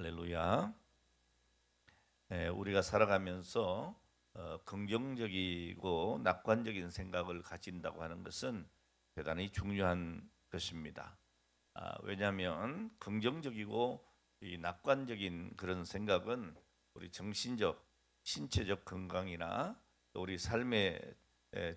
할렐루야. 우리가 살아가면서 긍정적이고 낙관적인 생각을 가진다고 하는 것은 대단히 중요한 것입니다. 왜냐하면 긍정적이고 이 낙관적인 그런 생각은 우리 정신적, 신체적 건강이나 또 우리 삶의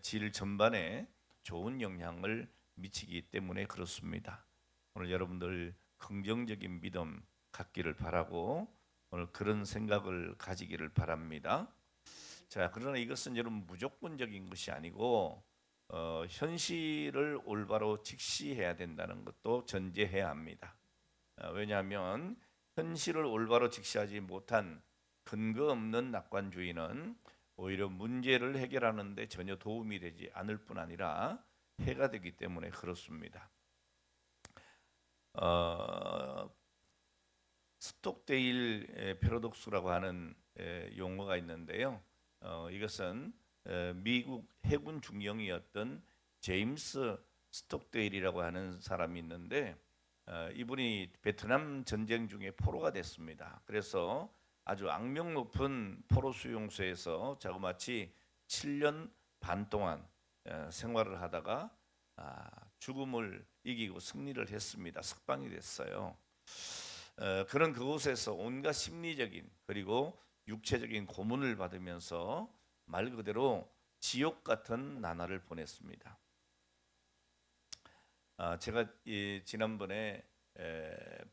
질 전반에 좋은 영향을 미치기 때문에 그렇습니다. 오늘 여러분들 긍정적인 믿음 갖기를 바라고 오늘 그런 생각을 가지기를 바랍니다. 자, 그러나 이것은 여러분 무조건적인 것이 아니고 현실을 올바로 직시해야 된다는 것도 전제해야 합니다. 왜냐하면 현실을 올바로 직시하지 못한 근거 없는 낙관주의는 오히려 문제를 해결하는 데 전혀 도움이 되지 않을 뿐 아니라 해가 되기 때문에 그렇습니다. 어, 스톡데일 패러독스라고 하는 용어가 있는데요. 이것은 미국 해군 중령이었던 제임스 스톡데일이라고 하는 사람이 있는데 이분이 베트남 전쟁 중에 포로가 됐습니다. 그래서 아주 악명 높은 포로 수용소에서 자그마치 7년 반 동안 생활을 하다가 죽음을 이기고 승리를 했습니다. 석방이 됐어요. 그런 그곳에서 온갖 심리적인 그리고 육체적인 고문을 받으면서 말 그대로 지옥 같은 나날을 보냈습니다. 제가 지난번에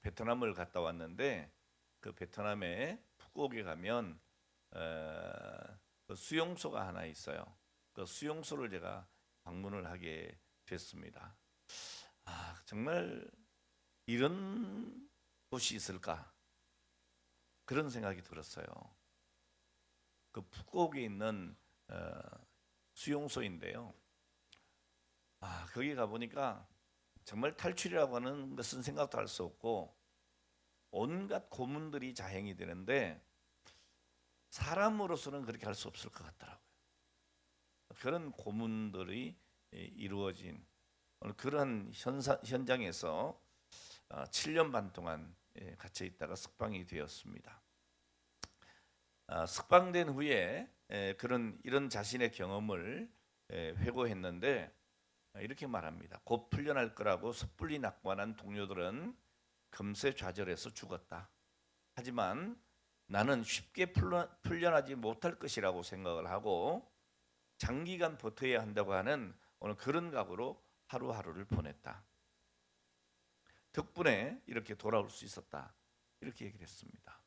베트남을 갔다 왔는데 그 베트남의 푸꾸옥에 가면 그 수용소가 하나 있어요. 그 수용소를 제가 방문을 하게 됐습니다. 정말 이런 곳이 있을까? 그런 생각이 들었어요. 그 푸꾸옥에 있는 수용소인데요. 거기 가보니까 정말 탈출이라고 하는 것은 생각도 할 수 없고 온갖 고문들이 자행이 되는데 사람으로서는 그렇게 할 수 없을 것 같더라고요. 그런 고문들이 이루어진 그런 현장에서 7년 반 동안 갇혀 있다가 석방이 되었습니다. 석방된 후에 이런 자신의 경험을 회고했는데 이렇게 말합니다. 곧 풀려날 거라고 섣불리 낙관한 동료들은 금세 좌절해서 죽었다. 하지만 나는 쉽게 풀려나지 못할 것이라고 생각을 하고 장기간 버텨야 한다고 하는 오늘 그런 각오로 하루하루를 보냈다. 덕분에 이렇게 돌아올 수 있었다. 이렇게 얘기를 했습니다.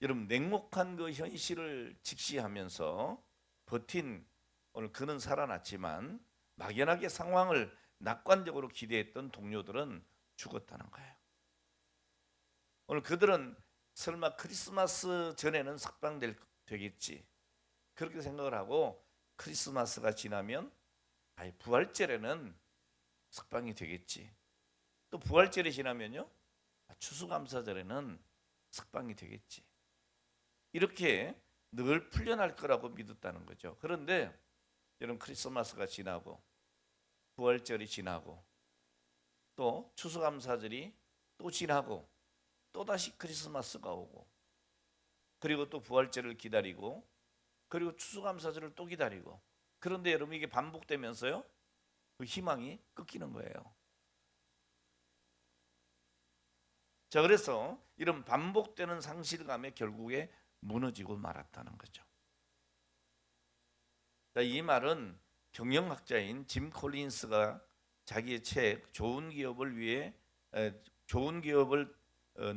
여러분 냉혹한 그 현실을 직시하면서 버틴 오늘 그는 살아났지만 막연하게 상황을 낙관적으로 기대했던 동료들은 죽었다는 거예요. 오늘 그들은 설마 크리스마스 전에는 석방되겠지 그렇게 생각을 하고 크리스마스가 지나면 부활절에는 석방이 되겠지. 또 부활절이 지나면요 추수감사절에는 석방이 되겠지. 이렇게 늘 풀려날 거라고 믿었다는 거죠. 그런데 여러분 크리스마스가 지나고 부활절이 지나고 또 추수감사절이 또 지나고 또다시 크리스마스가 오고 그리고 또 부활절을 기다리고 그리고 추수감사절을 또 기다리고 그런데 여러분 이게 반복되면서요 그 희망이 꺾이는 거예요. 자, 그래서 이런 반복되는 상실감에 결국에 무너지고 말았다는 거죠. 자, 이 말은 경영학자인 짐 콜린스가 자기의 책 좋은 기업을 위해 좋은 기업을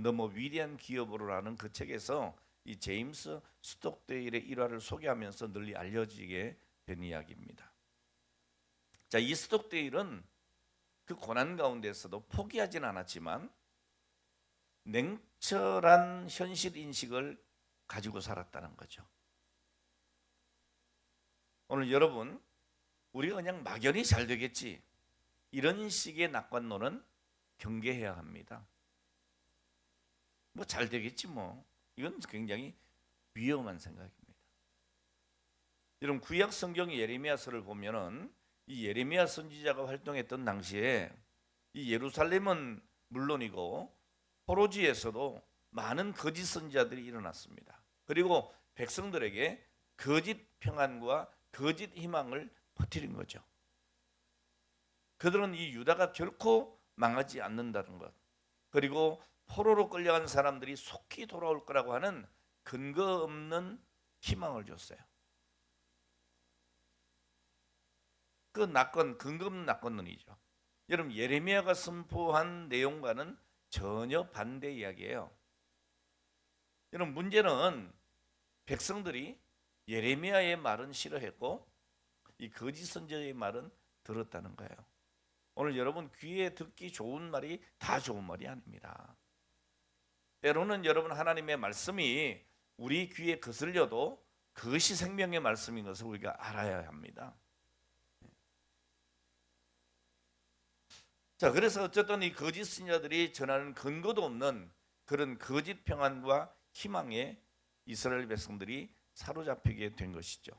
넘어 위대한 기업으로라는 그 책에서 이 제임스 스톡데일의 일화를 소개하면서 널리 알려지게 된 이야기입니다. 자, 이 스톡데일은 그 고난 가운데서도 포기하진 않았지만 냉철한 현실 인식을 가지고 살았다는 거죠. 오늘 여러분 우리가 그냥 막연히 잘 되겠지 이런 식의 낙관론은 경계해야 합니다. 뭐 잘 되겠지 뭐 이건 굉장히 위험한 생각입니다. 여러분 구약 성경 예레미야서를 보면은 이 예레미야 선지자가 활동했던 당시에 이 예루살렘은 물론이고 포로지에서도 많은 거짓 선지자들이 일어났습니다. 그리고 백성들에게 거짓 평안과 거짓 희망을 퍼뜨린 거죠. 그들은 이 유다가 결코 망하지 않는다는 것, 그리고 포로로 끌려간 사람들이 속히 돌아올 거라고 하는 근거 없는 희망을 줬어요. 그 낙권, 근거 없는 낙권론이죠. 여러분, 예레미야가 선포한 내용과는 전혀 반대 이야기예요. 여러분, 문제는 백성들이 예레미야의 말은 싫어했고 이 거짓 선지자의 말은 들었다는 거예요. 오늘 여러분, 귀에 듣기 좋은 말이 다 좋은 말이 아닙니다. 때로는 여러분, 하나님의 말씀이 우리 귀에 거슬려도 그것이 생명의 말씀인 것을 우리가 알아야 합니다. 자, 그래서 어쨌든 이 거짓 선지자들이 전하는 근거도 없는 그런 거짓 평안과 희망에 이스라엘 백성들이 사로잡히게 된 것이죠.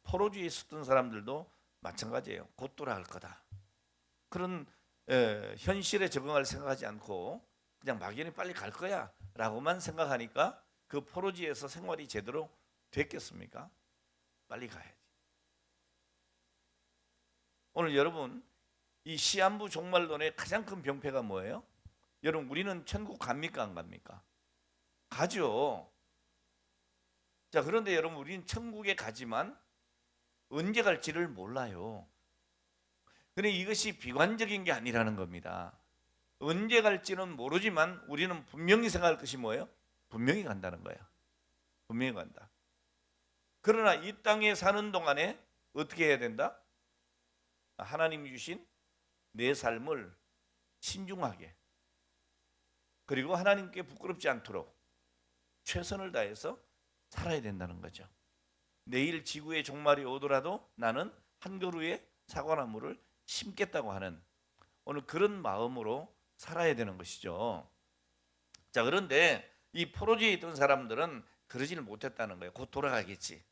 포로주의에 있었던 사람들도 마찬가지예요. 곧 돌아갈 거다. 그런 현실에 적응할 생각하지 않고 그냥 막연히 빨리 갈 거야 라고만 생각하니까 그 포로지에서 생활이 제대로 됐겠습니까? 빨리 가야지. 오늘 여러분, 이 시한부 종말론의 가장 큰 병폐가 뭐예요? 여러분, 우리는 천국 갑니까 안 갑니까? 가죠. 자, 그런데 여러분, 우리는 천국에 가지만 언제 갈지를 몰라요. 근데 이것이 비관적인 게 아니라는 겁니다. 언제 갈지는 모르지만 우리는 분명히 생각할 것이 뭐예요? 분명히 간다는 거예요. 분명히 간다. 그러나 이 땅에 사는 동안에 어떻게 해야 된다? 하나님이 주신 내 삶을 신중하게, 그리고 하나님께 부끄럽지 않도록 최선을 다해서 살아야 된다는 거죠. 내일 지구의 종말이 오더라도 나는 한 그루의 사과나무를 심겠다고 하는 오늘 그런 마음으로 살아야 되는 것이죠. 자, 그런데 이 포로지에 있던 사람들은 그러지를 못했다는 거예요. 곧 돌아가겠지.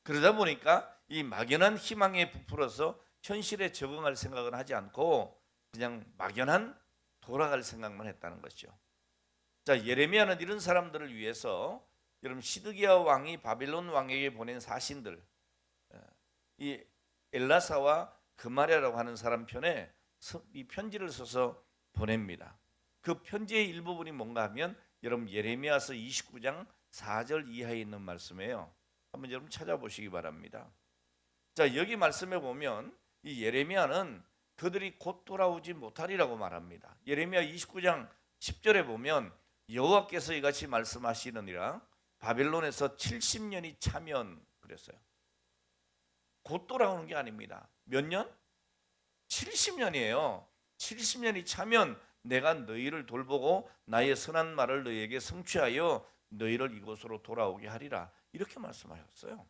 그러다 보니까 이 막연한 희망에 부풀어서 현실에 적응할 생각은 하지 않고 그냥 막연한 돌아갈 생각만 했다는 것이죠. 자, 예레미야는 이런 사람들을 위해서 여러분, 시드기야 왕이 바빌론 왕에게 보낸 사신들, 이 엘라사와 그마랴라고 하는 사람 편에 이 편지를 써서 보냅니다. 그 편지의 일부분이 뭔가 하면 여러분, 예레미야서 29장 4절 이하에 있는 말씀이에요. 한번 여러분 찾아보시기 바랍니다. 자, 여기 말씀에 보면 이 예레미야는 그들이 곧 돌아오지 못하리라고 말합니다. 예레미야 29장 10절에 보면 여호와께서 이같이 말씀하시느니라, 바벨론에서 70년이 차면, 그랬어요. 곧 돌아오는 게 아닙니다. 몇 년? 70년이에요. 70년이 차면 내가 너희를 돌보고 나의 선한 말을 너희에게 성취하여 너희를 이곳으로 돌아오게 하리라, 이렇게 말씀하셨어요.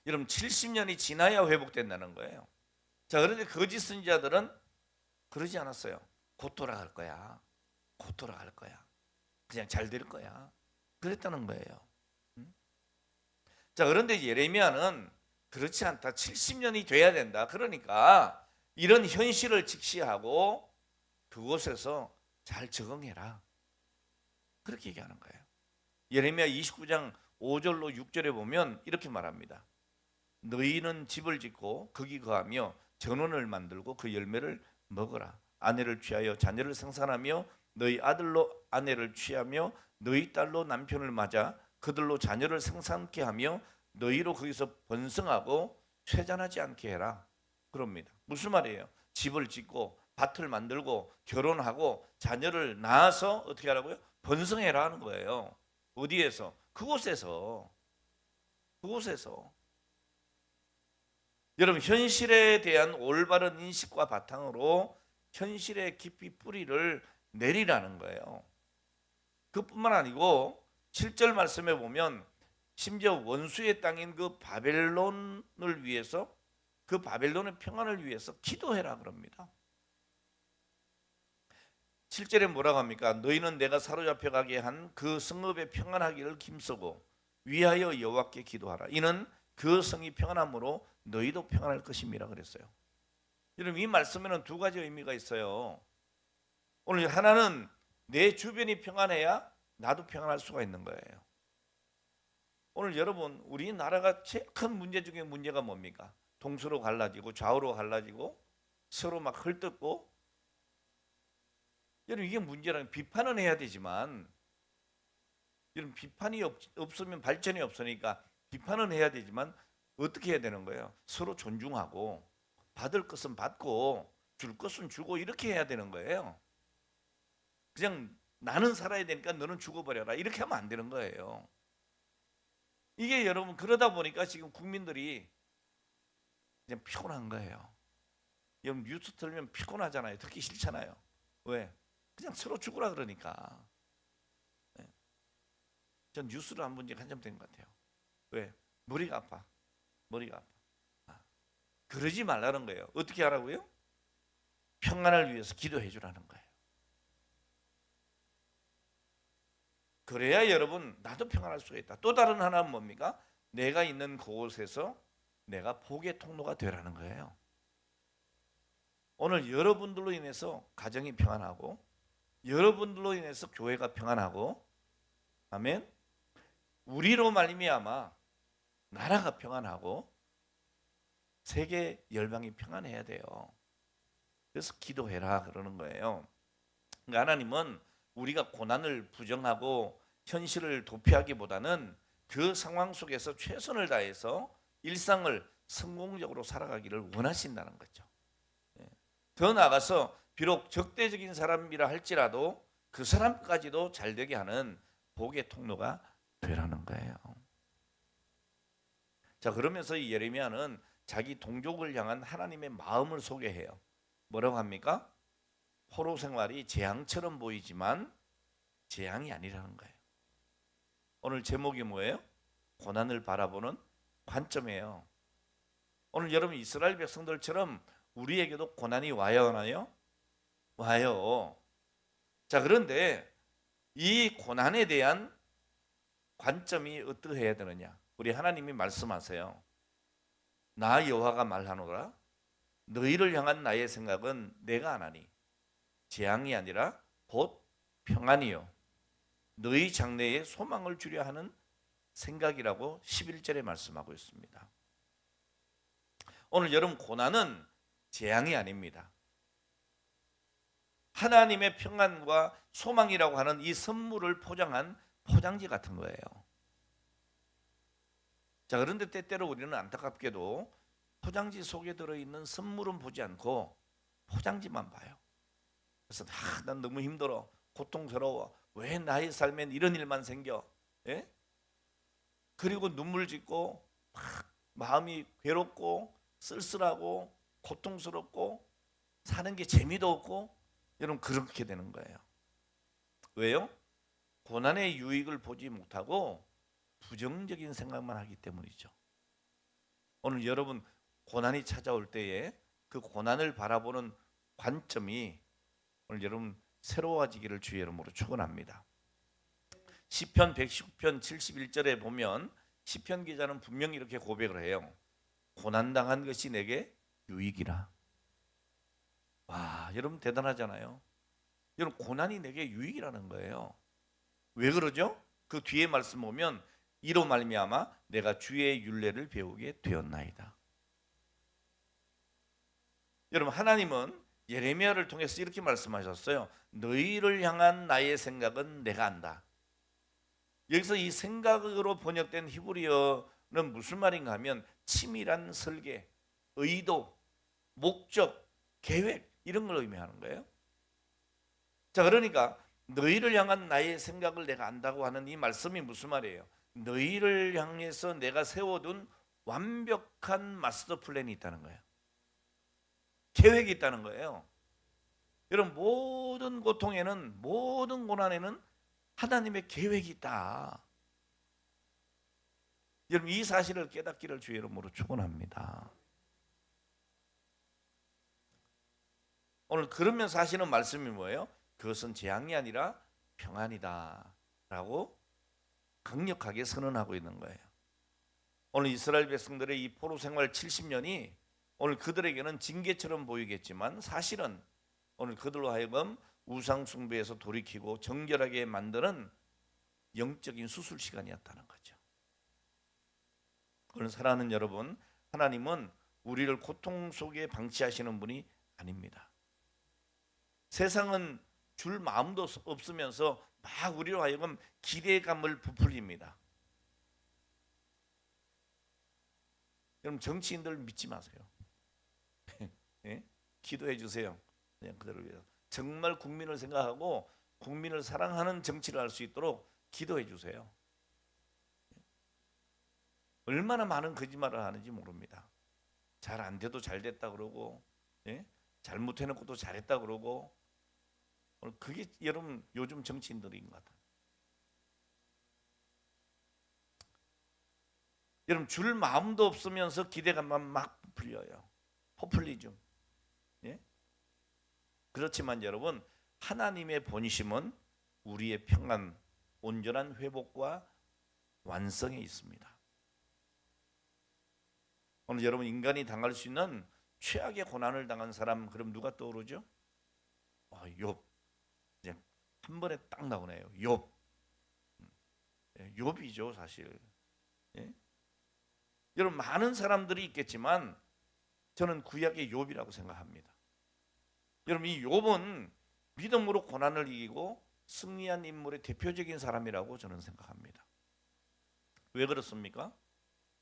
여러분, 70년이 지나야 회복된다는 거예요. 자, 그런데 거짓 선지자들은 그러지 않았어요. 곧 돌아갈 거야. 곧 돌아갈 거야. 그냥 잘 될 거야. 그랬다는 거예요. 자, 그런데 예레미야는 그렇지 않다. 70년이 돼야 된다. 그러니까 이런 현실을 직시하고 그곳에서 잘 적응해라, 그렇게 얘기하는 거예요. 예레미야 29장 5절로 6절에 보면 이렇게 말합니다. 너희는 집을 짓고 거기 거하며 전원을 만들고 그 열매를 먹어라. 아내를 취하여 자녀를 생산하며 너희 아들로 아내를 취하며 너희 딸로 남편을 맞아 그들로 자녀를 생산케 하며 너희로 거기서 번성하고 쇠잔하지 않게 해라, 그럽니다. 무슨 말이에요? 집을 짓고 밭을 만들고 결혼하고 자녀를 낳아서 어떻게 하라고요? 번성해라 하는 거예요. 어디에서? 그곳에서. 여러분, 현실에 대한 올바른 인식과 바탕으로 현실에 깊이 뿌리를 내리라는 거예요. 그뿐만 아니고 7절 말씀에 보면 심지어 원수의 땅인 그 바벨론을 위해서, 그 바벨론의 평안을 위해서 기도해라 그럽니다. 7절에 뭐라고 합니까? 너희는 내가 사로잡혀 가게 한 그 성읍에 평안하기를 힘쓰고 위하여 여호와께 기도하라. 이는 그 성이 평안함으로 너희도 평안할 것임이라 그랬어요. 여러분, 이 말씀에는 두 가지 의미가 있어요. 오늘 하나는 내 주변이 평안해야 나도 평안할 수가 있는 거예요. 오늘 여러분 우리나라가 제일 큰 문제 중에 문제가 뭡니까? 동서로 갈라지고 좌우로 갈라지고 서로 막 헐뜯고. 여러분 이게 문제라는, 비판은 해야 되지만 여러분 비판이 없으면 발전이 없으니까 비판은 해야 되지만 어떻게 해야 되는 거예요? 서로 존중하고 받을 것은 받고 줄 것은 주고 이렇게 해야 되는 거예요. 그냥 나는 살아야 되니까 너는 죽어버려라 이렇게 하면 안 되는 거예요. 이게 여러분 그러다 보니까 지금 국민들이 그냥 피곤한 거예요. 여러분 뉴스 틀면 피곤하잖아요. 듣기 싫잖아요. 왜? 그냥 서로 죽으라 그러니까. 네. 전 뉴스를 안 본 지 한참 된 것 같아요. 왜? 머리가 아파. 머리가 아파. 그러지 말라는 거예요. 어떻게 하라고요? 평안을 위해서 기도해 주라는 거예요. 그래야 여러분 나도 평안할 수가 있다. 또 다른 하나는 뭡니까? 내가 있는 그곳에서 내가 복의 통로가 되라는 거예요. 오늘 여러분들로 인해서 가정이 평안하고 여러분들로 인해서 교회가 평안하고, 아멘. 우리로 말미암아 나라가 평안하고 세계 열방이 평안해야 돼요. 그래서 기도해라 그러는 거예요. 그러니까 하나님은 우리가 고난을 부정하고 현실을 도피하기보다는 그 상황 속에서 최선을 다해서 일상을 성공적으로 살아가기를 원하신다는 거죠. 더 나아가서 비록 적대적인 사람이라 할지라도 그 사람까지도 잘되게 하는 복의 통로가 되라는 거예요. 자, 그러면서 이 예레미야는 자기 동족을 향한 하나님의 마음을 소개해요. 뭐라고 합니까? 포로 생활이 재앙처럼 보이지만 재앙이 아니라는 거예요. 오늘 제목이 뭐예요? 고난을 바라보는 관점이에요. 오늘 여러분 이스라엘 백성들처럼 우리에게도 고난이 와야 하나요? 와요. 자, 그런데 이 고난에 대한 관점이 어떠해야 되느냐? 우리 하나님이 말씀하세요. 나 여호와가 말하노라. 너희를 향한 나의 생각은 내가 하나니 재앙이 아니라 곧 평안이요 너희 장래에 소망을 주려 하는 생각이라고 11절에 말씀하고 있습니다. 오늘 여러분 고난은 재앙이 아닙니다. 하나님의 평안과 소망이라고 하는 이 선물을 포장한 포장지 같은 거예요. 자, 그런데 때때로 우리는 안타깝게도 포장지 속에 들어있는 선물은 보지 않고 포장지만 봐요. 그래서 난 너무 힘들어, 고통스러워, 왜 나의 삶엔 이런 일만 생겨? 예? 그리고 눈물 짓고 막 마음이 괴롭고 쓸쓸하고 고통스럽고 사는 게 재미도 없고, 여러분 그렇게 되는 거예요. 왜요? 고난의 유익을 보지 못하고 부정적인 생각만 하기 때문이죠. 오늘 여러분 고난이 찾아올 때에 그 고난을 바라보는 관점이 오늘 여러분 새로워지기를 주의 이름으로 축원합니다. 시편 119편 71절에 보면 시편 기자는 분명히 이렇게 고백을 해요. 고난당한 것이 내게 유익이라. 와, 여러분 대단하잖아요. 여러분 고난이 내게 유익이라는 거예요. 왜 그러죠? 그 뒤에 말씀 보면 이로 말미암아 내가 주의 율례를 배우게 되었나이다. 여러분 하나님은 예레미야를 통해서 이렇게 말씀하셨어요. 너희를 향한 나의 생각은 내가 안다. 여기서 이 생각으로 번역된 히브리어는 무슨 말인가 하면 치밀한 설계, 의도, 목적, 계획 이런 걸 의미하는 거예요. 자, 그러니까 너희를 향한 나의 생각을 내가 안다고 하는 이 말씀이 무슨 말이에요? 너희를 향해서 내가 세워둔 완벽한 마스터 플랜이 있다는 거예요. 계획이 있다는 거예요. 여러분 모든 고통에는, 모든 고난에는 하나님의 계획이 있다. 여러분 이 사실을 깨닫기를 주의 이름으로 축원합니다. 오늘 그러면서 하시는 말씀이 뭐예요? 그것은 재앙이 아니라 평안이다 라고 강력하게 선언하고 있는 거예요. 오늘 이스라엘 백성들의 이 포로 생활 70년이 오늘 그들에게는 징계처럼 보이겠지만 사실은 오늘 그들로 하여금 우상 숭배에서 돌이키고 정결하게 만드는 영적인 수술 시간이었다는 거죠. 그걸 사랑하는 여러분, 하나님은 우리를 고통 속에 방치하시는 분이 아닙니다. 세상은 줄 마음도 없으면서 막 우리로 하여금 기대감을 부풀립니다. 여러분, 정치인들 믿지 마세요. 예? 기도해 주세요. 그냥 그들을 위해서. 정말 국민을 생각하고 국민을 사랑하는 정치를 할 수 있도록 기도해 주세요. 얼마나 많은 거짓말을 하는지 모릅니다. 잘 안 돼도 잘 됐다 그러고, 예? 잘못해놓고 또 잘했다 그러고, 그게 여러분 요즘 정치인들인 것 같아요. 여러분, 줄 마음도 없으면서 기대감만 막 풀려요. 포퓰리즘. 예? 그렇지만 여러분, 하나님의 본심은 우리의 평안, 온전한 회복과 완성에 있습니다. 오늘 여러분, 인간이 당할 수 있는 최악의 고난을 당한 사람, 그럼 누가 떠오르죠? 욥. 이제 한 번에 딱 나오네요. 욥. 욥이죠, 사실. 예? 여러분, 많은 사람들이 있겠지만 저는 구약의 욥이라고 생각합니다. 여러분, 이 욥은 믿음으로 고난을 이기고 승리한 인물의 대표적인 사람이라고 저는 생각합니다. 왜 그렇습니까?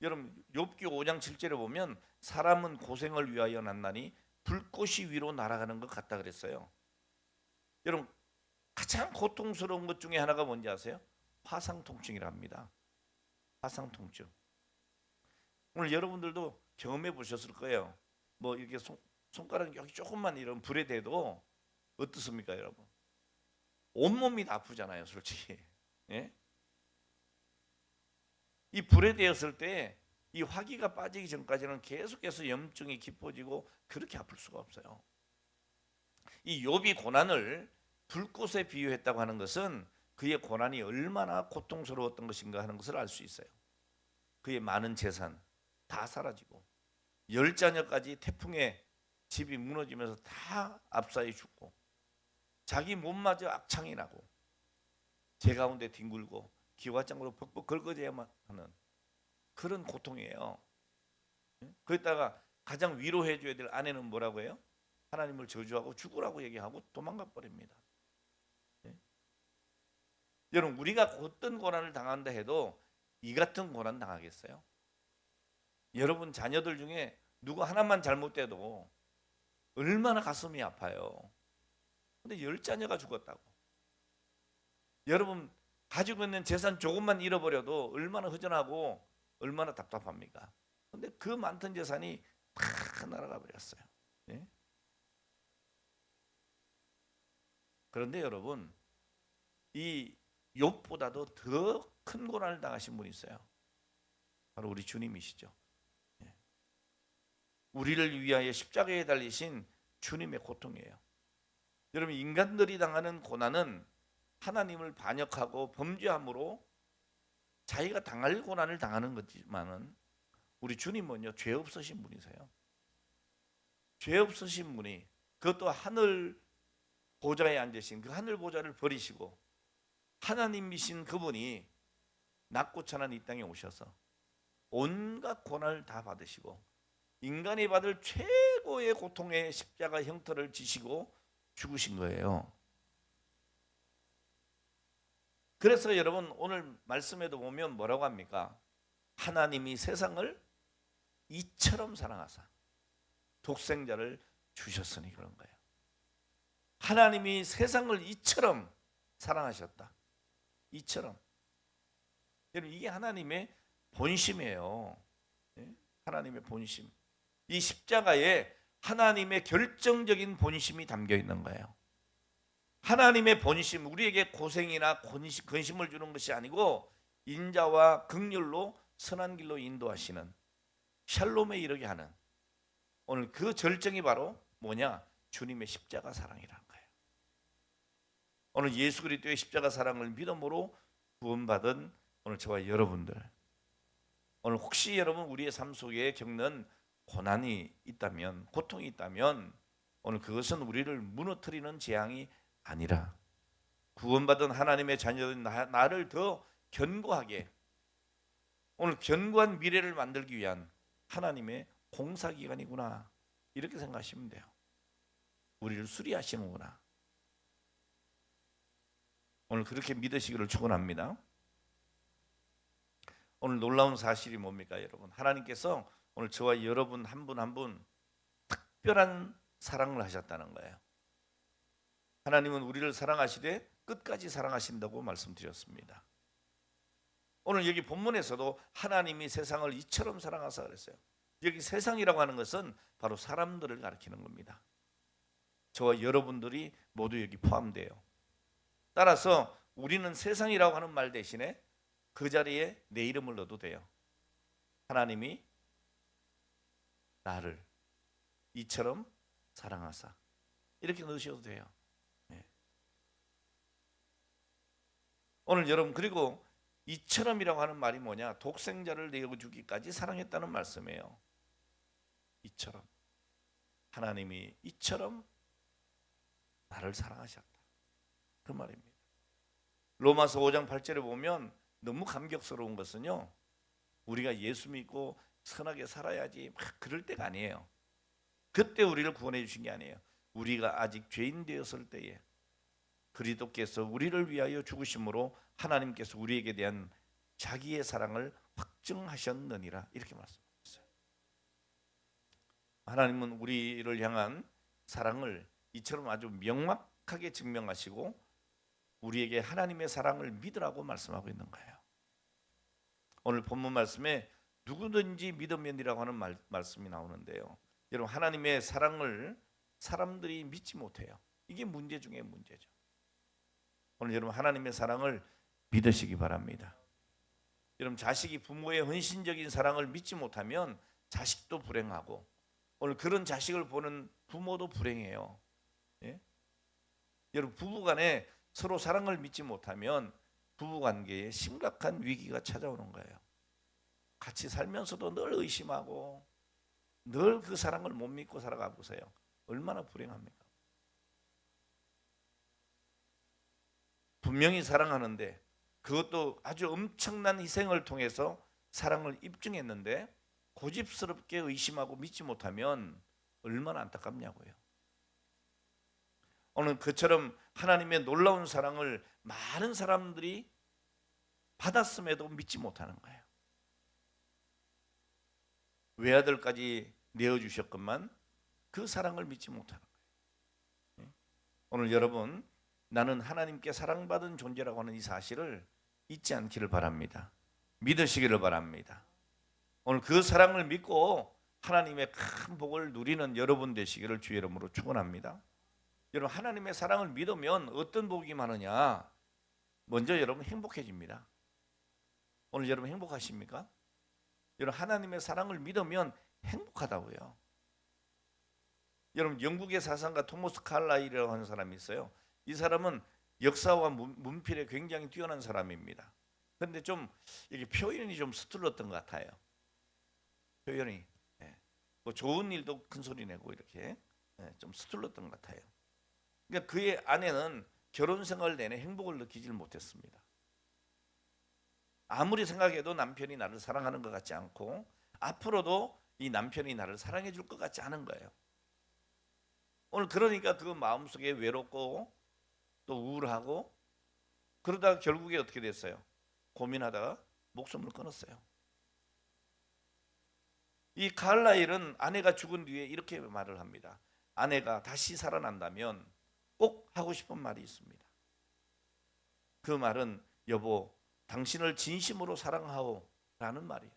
여러분, 욥기 5장 7절에 보면 사람은 고생을 위하여 났나니 불꽃이 위로 날아가는 것 같다 그랬어요. 여러분, 가장 고통스러운 것 중에 하나가 뭔지 아세요? 화상통증이랍니다. 화상통증. 오늘 여러분들도 경험해 보셨을 거예요. 뭐 이렇게 손가락 여기 조금만 이런 불에 대도 어떻습니까, 여러분? 온몸이 다 아프잖아요, 솔직히. 예? 이 불에 대었을 때 이 화기가 빠지기 전까지는 계속해서 염증이 깊어지고 그렇게 아플 수가 없어요. 이 욥이 고난을 불꽃에 비유했다고 하는 것은 그의 고난이 얼마나 고통스러웠던 것인가 하는 것을 알 수 있어요. 그의 많은 재산 다 사라지고 10자녀까지 태풍에 집이 무너지면서 다 압사해 죽고 자기 몸마저 악창이 나고 제 가운데 뒹굴고 기와장으로 벅벅 긁어져야만 하는 그런 고통이에요. 거기다가 가장 위로해 줘야 될 아내는 뭐라고 해요? 하나님을 저주하고 죽으라고 얘기하고 도망가 버립니다. 여러분, 우리가 어떤 고난을 당한다 해도 이 같은 고난 당하겠어요? 여러분 자녀들 중에 누구 하나만 잘못돼도 얼마나 가슴이 아파요. 근데 10자녀가 죽었다고. 여러분 가지고 있는 재산 조금만 잃어버려도 얼마나 허전하고 얼마나 답답합니까? 근데 그 많던 재산이 다 날아가 버렸어요. 네? 그런데 여러분, 이 욥보다도 더 큰 고난을 당하신 분이 있어요. 바로 우리 주님이시죠. 네. 우리를 위하여 십자가에 달리신 주님의 고통이에요. 여러분, 인간들이 당하는 고난은 하나님을 반역하고 범죄함으로 자기가 당할 고난을 당하는 거지만은 우리 주님은요, 죄 없으신 분이세요. 죄 없으신 분이 그것도 하늘 보좌에 앉으신 그 하늘 보좌를 버리시고 하나님이신 그분이 낮고 천한 이 땅에 오셔서 온갖 고난을 다 받으시고 인간이 받을 최고의 고통의 십자가 형태를 지시고 죽으신 거예요. 그래서 여러분 오늘 말씀에도 보면 뭐라고 합니까? 하나님이 세상을 이처럼 사랑하사 독생자를 주셨으니 그런 거예요. 하나님이 세상을 이처럼 사랑하셨다. 이처럼. 여러분 이게 하나님의 본심이에요. 하나님의 본심. 이 십자가에 하나님의 결정적인 본심이 담겨 있는 거예요. 하나님의 본심, 우리에게 고생이나 근심을 주는 것이 아니고 인자와 긍휼로 선한 길로 인도하시는 샬롬에 이르게 하는 오늘 그 절정이 바로 뭐냐? 주님의 십자가 사랑이라는 거예요. 오늘 예수 그리스도의 십자가 사랑을 믿음으로 구원받은 오늘 저와 여러분들, 오늘 혹시 여러분 우리의 삶 속에 겪는 고난이 있다면, 고통이 있다면 오늘 그것은 우리를 무너뜨리는 재앙이 아니라 구원받은 하나님의 자녀된 나를 더 견고하게, 오늘 견고한 미래를 만들기 위한 하나님의 공사기관이구나, 이렇게 생각하시면 돼요. 우리를 수리하시는구나. 오늘 그렇게 믿으시기를 축원합니다. 오늘 놀라운 사실이 뭡니까, 여러분? 하나님께서 오늘 저와 여러분 한 분 한 분 특별한 사랑을 하셨다는 거예요. 하나님은 우리를 사랑하시되 끝까지 사랑하신다고 말씀드렸습니다. 오늘 여기 본문에서도 하나님이 세상을 이처럼 사랑하사 그랬어요. 여기 세상이라고 하는 것은 바로 사람들을 가리키는 겁니다. 저와 여러분들이 모두 여기 포함돼요. 따라서 우리는 세상이라고 하는 말 대신에 그 자리에 내 이름을 넣어도 돼요. 하나님이 나를 이처럼 사랑하사, 이렇게 넣으셔도 돼요. 네. 오늘 여러분, 그리고 이처럼이라고 하는 말이 뭐냐? 독생자를 내어주기까지 사랑했다는 말씀이에요. 이처럼, 하나님이 이처럼 나를 사랑하셨다, 그 말입니다. 로마서 5장 8절에 보면 너무 감격스러운 것은요, 우리가 예수 믿고 선하게 살아야지 막 그럴 때가 아니에요. 그때 우리를 구원해 주신 게 아니에요. 우리가 아직 죄인 되었을 때에 그리스도께서 우리를 위하여 죽으심으로 하나님께서 우리에게 대한 자기의 사랑을 확증하셨느니라, 이렇게 말씀하셨어요. 하나님은 우리를 향한 사랑을 이처럼 아주 명확하게 증명하시고 우리에게 하나님의 사랑을 믿으라고 말씀하고 있는 거예요. 오늘 본문 말씀에 누구든지 믿으면이라고 하는 말씀이 나오는데요, 여러분, 하나님의 사랑을 사람들이 믿지 못해요. 이게 문제 중에 문제죠. 오늘 여러분, 하나님의 사랑을 믿으시기 바랍니다. 여러분, 자식이 부모의 헌신적인 사랑을 믿지 못하면 자식도 불행하고, 오늘 그런 자식을 보는 부모도 불행해요. 예? 여러분, 부부간에 서로 사랑을 믿지 못하면 부부관계에 심각한 위기가 찾아오는 거예요. 같이 살면서도 늘 의심하고 늘 그 사랑을 못 믿고 살아가 보세요. 얼마나 불행합니까? 분명히 사랑하는데, 그것도 아주 엄청난 희생을 통해서 사랑을 입증했는데 고집스럽게 의심하고 믿지 못하면 얼마나 안타깝냐고요. 오늘 그처럼 하나님의 놀라운 사랑을 많은 사람들이 받았음에도 믿지 못하는 거예요. 외아들까지 내어주셨건만 그 사랑을 믿지 못하는 거예요. 오늘 여러분, 나는 하나님께 사랑받은 존재라고 하는 이 사실을 잊지 않기를 바랍니다. 믿으시기를 바랍니다. 오늘 그 사랑을 믿고 하나님의 큰 복을 누리는 여러분 되시기를 주의 이름으로 축원합니다. 여러분, 하나님의 사랑을 믿으면 어떤 복이 많으냐? 먼저 여러분 행복해집니다. 오늘 여러분 행복하십니까? 여러분, 하나님의 사랑을 믿으면 행복하다고요. 여러분, 영국의 사상가 토머스 칼라일이라고 하는 사람이 있어요. 이 사람은 역사와 문필에 굉장히 뛰어난 사람입니다. 그런데 좀 이게 표현이 좀 서툴렀던 것 같아요. 표현이 뭐 좋은 일도 큰 소리 내고 이렇게 좀 서툴렀던 것 같아요. 그러니까 그의 아내는 결혼 생활 내내 행복을 느끼질 못했습니다. 아무리 생각해도 남편이 나를 사랑하는 것 같지 않고 앞으로도 이 남편이 나를 사랑해 줄 것 같지 않은 거예요. 오늘 그러니까 그 마음속에 외롭고 또 우울하고, 그러다가 결국에 어떻게 됐어요? 고민하다가 목숨을 끊었어요. 이 칼라일은 아내가 죽은 뒤에 이렇게 말을 합니다. 아내가 다시 살아난다면 꼭 하고 싶은 말이 있습니다. 그 말은 여보, 당신을 진심으로 사랑하오 라는 말이에요.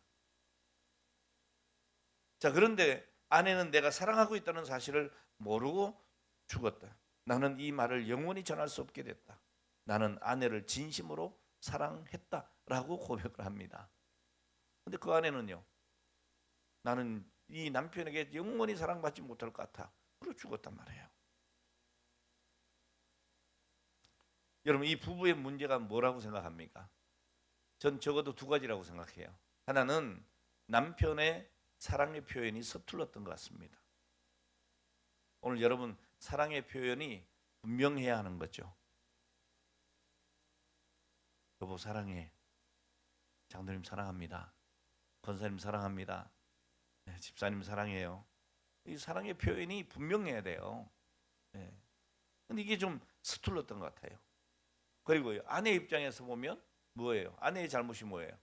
자, 그런데 아내는 내가 사랑하고 있다는 사실을 모르고 죽었다. 나는 이 말을 영원히 전할 수 없게 됐다. 나는 아내를 진심으로 사랑했다 라고 고백을 합니다. 근데 그 아내는요, 나는 이 남편에게 영원히 사랑받지 못할 것 같아, 그러고 죽었단 말이에요. 여러분, 이 부부의 문제가 뭐라고 생각합니까? 전 적어도 두 가지라고 생각해요. 하나는 남편의 사랑의 표현이 서툴렀던 것 같습니다. 오늘 여러분, 사랑의 표현이 분명해야 하는 거죠. 여보 사랑해. 장로님 사랑합니다. 권사님 사랑합니다. 네, 집사님 사랑해요. 이 사랑의 표현이 분명해야 돼요. 네. 근데 이게 좀 서툴렀던 것 같아요. 그리고 아내 입장에서 보면 뭐예요? 아내의 잘못이 뭐예요?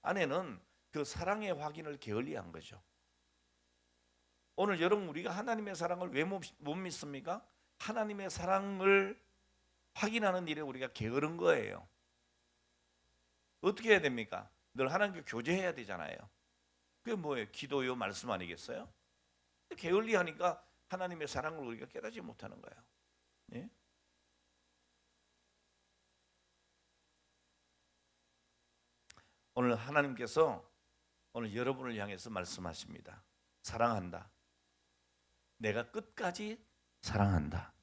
아내는 그 사랑의 확인을 게을리한 거죠. 오늘 여러분 우리가 하나님의 사랑을 왜 못 믿습니까? 하나님의 사랑을 확인하는 일에 우리가 게으른 거예요. 어떻게 해야 됩니까? 늘 하나님께 교제해야 되잖아요. 그게 뭐예요? 기도요, 말씀 아니겠어요? 게을리하니까 하나님의 사랑을 우리가 깨닫지 못하는 거예요. 예? 오늘 하나님께서 오늘 여러분을 향해서 말씀하십니다. 사랑한다. 내가 끝까지 사랑한다.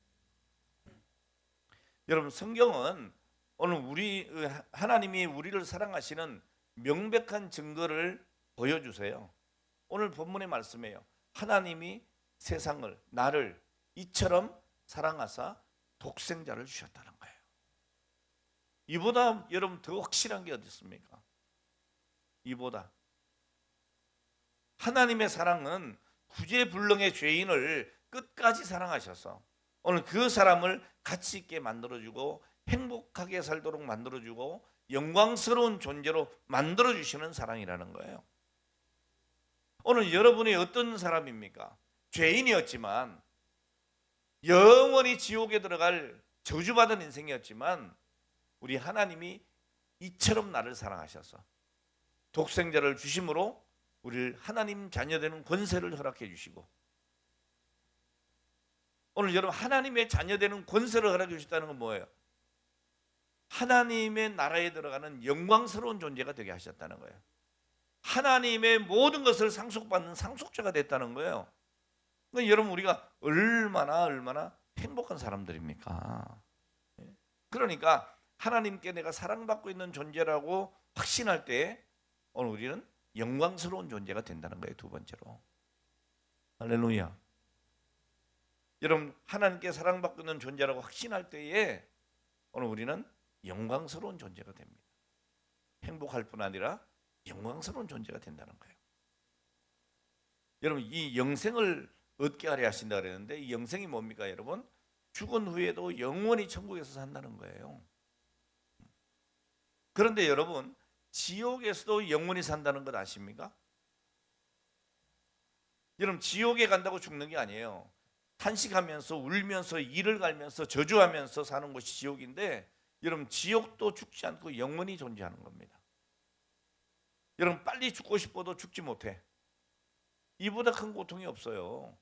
여러분 성경은 오늘 하나님이 우리를 사랑하시는 명백한 증거를 보여주세요. 오늘 본문의 말씀이에요. 하나님이 세상을 나를 이처럼 사랑하사 독생자를 주셨다는 거예요. 이보다 여러분 더 확실한 게 어디 있습니까? 이보다 하나님의 사랑은 구제불능의 죄인을 끝까지 사랑하셔서 오늘 그 사람을 가치 있게 만들어주고 행복하게 살도록 만들어주고 영광스러운 존재로 만들어주시는 사랑이라는 거예요. 오늘 여러분이 어떤 사람입니까? 죄인이었지만 영원히 지옥에 들어갈 저주받은 인생이었지만 우리 하나님이 이처럼 나를 사랑하셔서 독생자를 주심으로 우리를 하나님 자녀되는 권세를 허락해 주시고 오늘 여러분 하나님의 자녀되는 권세를 허락해 주셨다는 건 뭐예요? 하나님의 나라에 들어가는 영광스러운 존재가 되게 하셨다는 거예요. 하나님의 모든 것을 상속받는 상속자가 됐다는 거예요. 그러니까 여러분 우리가 얼마나 행복한 사람들입니까? 그러니까 하나님께 내가 사랑받고 있는 존재라고 확신할 때 오늘 우리는 영광스러운 존재가 된다는 거예요. 두 번째로 할렐루야. 여러분 하나님께 사랑받고 있는 존재라고 확신할 때에 오늘 우리는 영광스러운 존재가 됩니다. 행복할 뿐 아니라 영광스러운 존재가 된다는 거예요. 여러분 이 영생을 얻게 하려 하신다 그랬는데 이 영생이 뭡니까 여러분? 죽은 후에도 영원히 천국에서 산다는 거예요. 그런데 여러분 지옥에서도 영원히 산다는 것 아십니까? 여러분 지옥에 간다고 죽는 게 아니에요. 탄식하면서 울면서 이를 갈면서 저주하면서 사는 것이 지옥인데 여러분 지옥도 죽지 않고 영원히 존재하는 겁니다. 여러분 빨리 죽고 싶어도 죽지 못해. 이보다 큰 고통이 없어요.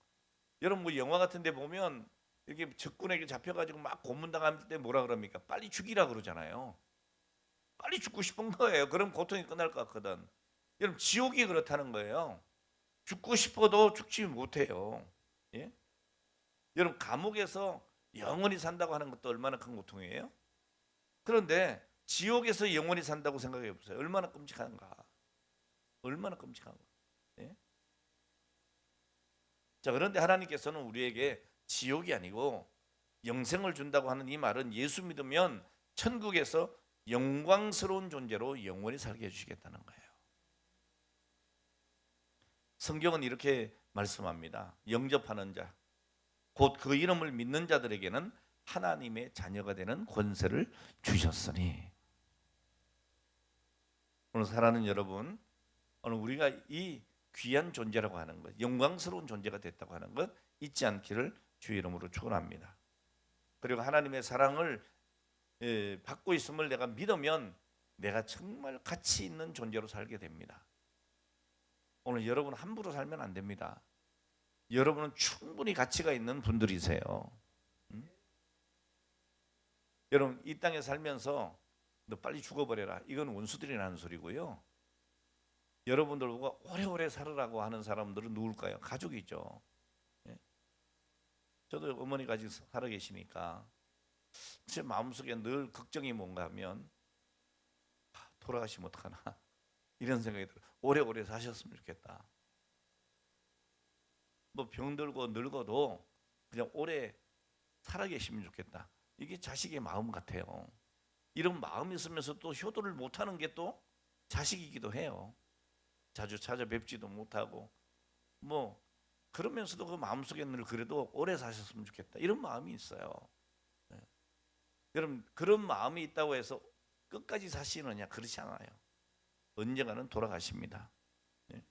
여러분 뭐 영화 같은 데 보면 이렇게 적군에게 잡혀가지고 막 고문당할 때 뭐라 그럽니까? 빨리 죽이라 그러잖아요. 빨리 죽고 싶은 거예요. 그럼 고통이 끝날 것 같거든. 여러분 지옥이 그렇다는 거예요. 죽고 싶어도 죽지 못해요. 예? 여러분 감옥에서 영원히 산다고 하는 것도 얼마나 큰 고통이에요? 그런데 지옥에서 영원히 산다고 생각해 보세요. 얼마나 끔찍한가. 얼마나 끔찍한가. 예? 자, 그런데 하나님께서는 우리에게 지옥이 아니고 영생을 준다고 하는 이 말은 예수 믿으면 천국에서 영광스러운 존재로 영원히 살게 해주시겠다는 거예요. 성경은 이렇게 말씀합니다. 영접하는 자, 곧 그 이름을 믿는 자들에게는 하나님의 자녀가 되는 권세를 주셨으니. 오늘 사랑하는 여러분, 오늘 우리가 이 귀한 존재라고 하는 것, 영광스러운 존재가 됐다고 하는 것 잊지 않기를 주의 이름으로 축원합니다. 그리고 하나님의 사랑을 받고 있음을 내가 믿으면 내가 정말 가치 있는 존재로 살게 됩니다. 오늘 여러분 함부로 살면 안 됩니다. 여러분은 충분히 가치가 있는 분들이세요. 여러분 이 땅에 살면서 너 빨리 죽어버려라. 이건 원수들이 하는 소리고요. 여러분들 보고 오래오래 살으라고 하는 사람들은 누굴까요? 가족이죠. 예? 저도 어머니가 아직 살아 계시니까 제 마음속에 늘 걱정이 뭔가 하면 돌아가시면 어떡하나 이런 생각이 들어요. 오래오래 사셨으면 좋겠다. 뭐 병들고 늙어도 그냥 오래 살아계시면 좋겠다. 이게 자식의 마음 같아요. 이런 마음이 있으면서 또 효도를 못하는 게 또 자식이기도 해요. 자주 찾아뵙지도 못하고 뭐 그러면서도 그 마음속에 늘 그래도 오래 사셨으면 좋겠다 이런 마음이 있어요. 네. 여러분 그런 마음이 있다고 해서 끝까지 사시느냐? 그렇지 않아요. 언젠가는 돌아가십니다. 네.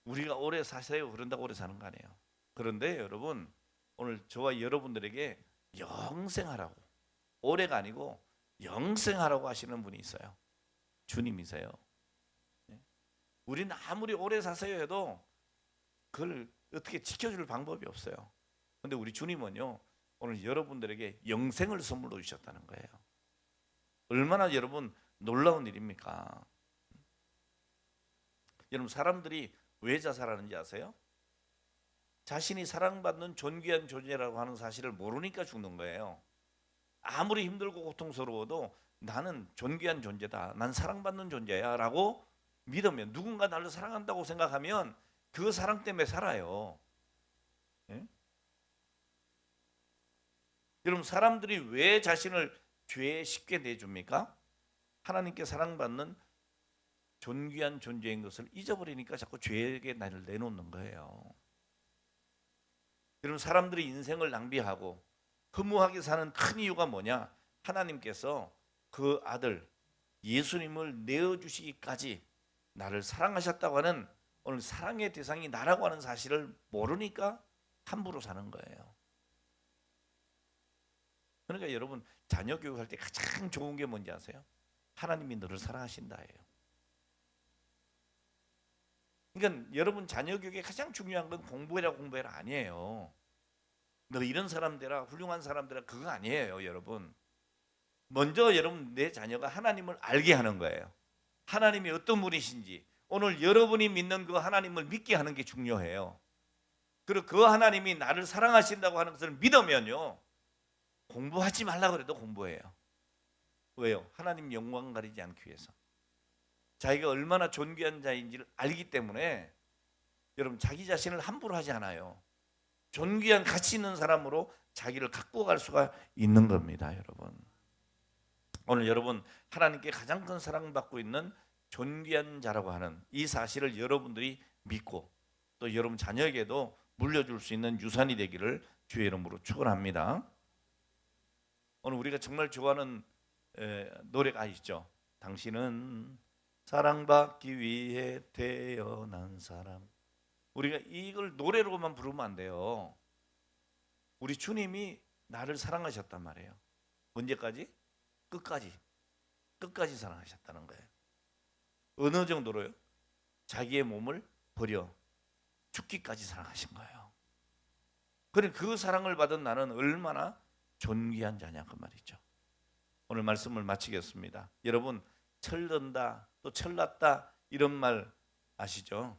우리가 오래 사세요 그런다고 오래 사는 거 아니에요. 그런데 여러분 오늘 저와 여러분들에게 영생하라고, 오래가 아니고 영생하라고 하시는 분이 있어요. 주님이세요. 네. 우리는 아무리 오래 사세요 해도 그걸 어떻게 지켜줄 방법이 없어요. 근데 우리 주님은요 오늘 여러분들에게 영생을 선물로 주셨다는 거예요. 얼마나 여러분 놀라운 일입니까? 여러분 사람들이 왜 자살하는지 아세요? 자신이 사랑받는 존귀한 존재라고 하는 사실을 모르니까 죽는 거예요. 아무리 힘들고 고통스러워도 나는 존귀한 존재다, 난 사랑받는 존재야 라고 믿으면, 누군가 나를 사랑한다고 생각하면 그 사랑 때문에 살아요. 예? 여러분 사람들이 왜 자신을 죄에 쉽게 내줍니까? 하나님께 사랑받는 존귀한 존재인 것을 잊어버리니까 자꾸 죄에게 나를 내놓는 거예요. 여러분 사람들이 인생을 낭비하고 허무하게 사는 큰 이유가 뭐냐? 하나님께서 그 아들 예수님을 내어주시기까지 나를 사랑하셨다고 하는, 오늘 사랑의 대상이 나라고 하는 사실을 모르니까 함부로 사는 거예요. 그러니까 여러분 자녀 교육할 때 가장 좋은 게 뭔지 아세요? 하나님이 너를 사랑하신다예요. 그러니까 여러분 자녀 교육에 가장 중요한 건 공부해라 아니에요. 너 이런 사람 되라, 훌륭한 사람 되라, 그거 아니에요. 여러분 먼저 여러분 내 자녀가 하나님을 알게 하는 거예요. 하나님이 어떤 분이신지 오늘 여러분이 믿는 그 하나님을 믿게 하는 게 중요해요. 그리고 그 하나님이 나를 사랑하신다고 하는 것을 믿으면요 공부하지 말라 그래도 공부해요. 왜요? 하나님 영광 가리지 않기 위해서. 자기가 얼마나 존귀한 자인지를 알기 때문에 여러분 자기 자신을 함부로 하지 않아요. 존귀한 가치 있는 사람으로 자기를 갖고 갈 수가 있는 겁니다. 여러분 오늘 여러분 하나님께 가장 큰 사랑받고 있는 존귀한 자라고 하는 이 사실을 여러분들이 믿고 또 여러분 자녀에게도 물려줄 수 있는 유산이 되기를 주의 이름으로 축원합니다. 오늘 우리가 정말 좋아하는 노래가 있죠. 당신은 사랑받기 위해 태어난 사람. 우리가 이걸 노래로만 부르면 안 돼요. 우리 주님이 나를 사랑하셨단 말이에요. 언제까지? 끝까지 사랑하셨다는 거예요. 어느 정도로요? 자기의 몸을 버려 죽기까지 사랑하신 거예요. 그래 그 사랑을 받은 나는 얼마나 존귀한 자냐 그 말이죠. 오늘 말씀을 마치겠습니다. 여러분 철든다 또 철났다 이런 말 아시죠?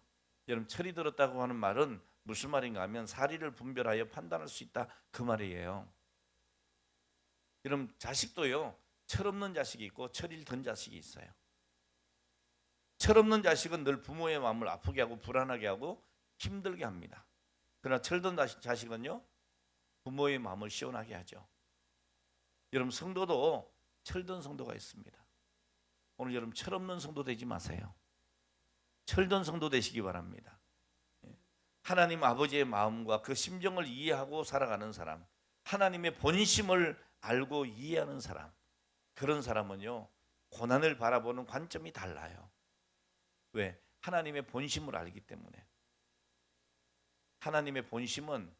여러분 철이 들었다고 하는 말은 무슨 말인가 하면 사리를 분별하여 판단할 수 있다 그 말이에요. 여러분 자식도요 철없는 자식이 있고 철이 든 자식이 있어요. 철없는 자식은 늘 부모의 마음을 아프게 하고 불안하게 하고 힘들게 합니다. 그러나 철든 자식은요 부모의 마음을 시원하게 하죠. 여러분 성도도 철든 성도가 있습니다. 오늘 여러분 철없는 성도 되지 마세요. 철든 성도 되시기 바랍니다. 하나님 아버지의 마음과 그 심정을 이해하고 살아가는 사람, 하나님의 본심을 알고 이해하는 사람, 그런 사람은요 고난을 바라보는 관점이 달라요. 왜? 하나님의 본심을 알기 때문에. 하나님의 본심은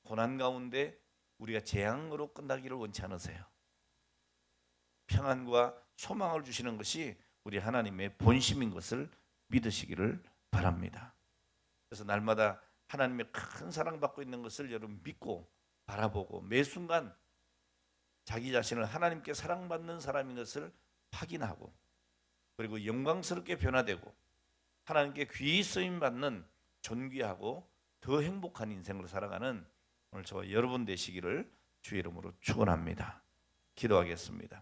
고난 가운데 우리가 재앙으로 끝나기를 원치 않으세요. 평안과 소망을 주시는 것이 우리 하나님의 본심인 것을 믿으시기를 바랍니다. 그래서 날마다 하나님의 큰 사랑받고 있는 것을 여러분 믿고 바라보고 매 순간 자기 자신을 하나님께 사랑받는 사람인 것을 확인하고 그리고 영광스럽게 변화되고 하나님께 귀히 쓰임받는 존귀하고 더 행복한 인생으로 살아가는 오늘 저와 여러분 되시기를 주의 이름으로 축원합니다. 기도하겠습니다.